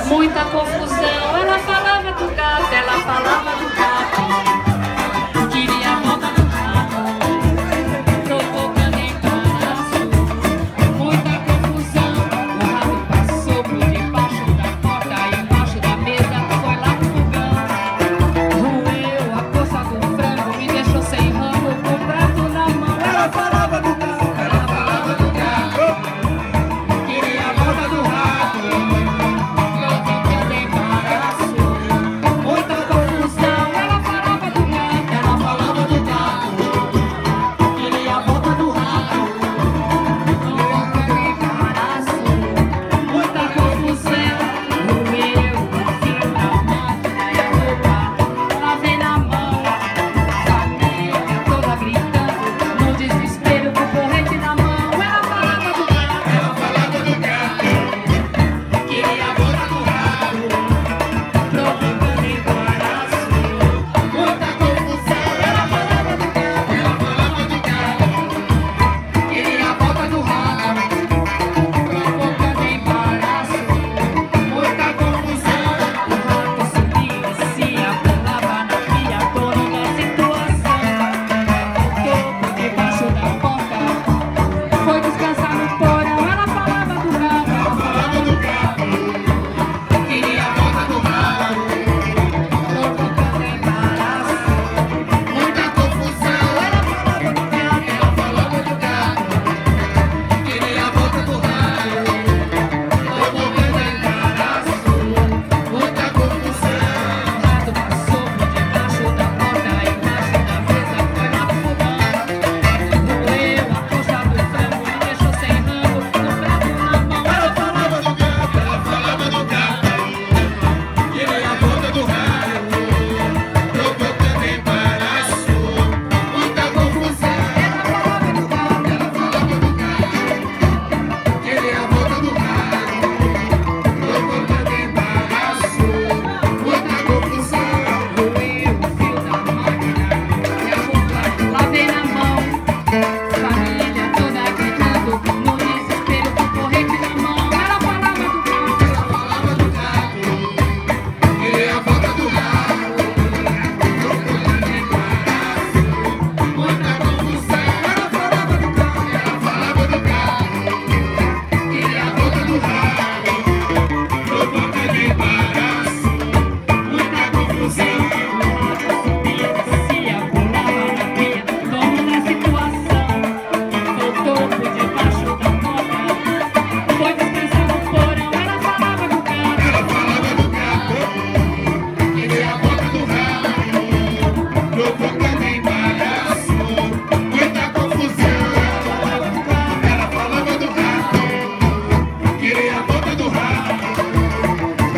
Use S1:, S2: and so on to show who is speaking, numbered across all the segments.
S1: muita confusão. Ela falava do gato, ela falava do gato. Queria a volta do gato, provocando embaraço. Muita confusão. O rato passou por debaixo da porta, embaixo da mesa, foi lá pro fogão. Roeu a coxa do frango, me deixou sem ramo, com o prato na mão. Ela falava do gato.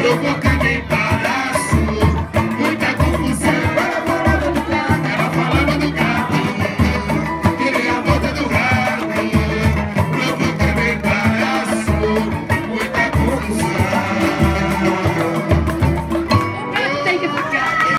S2: Provocar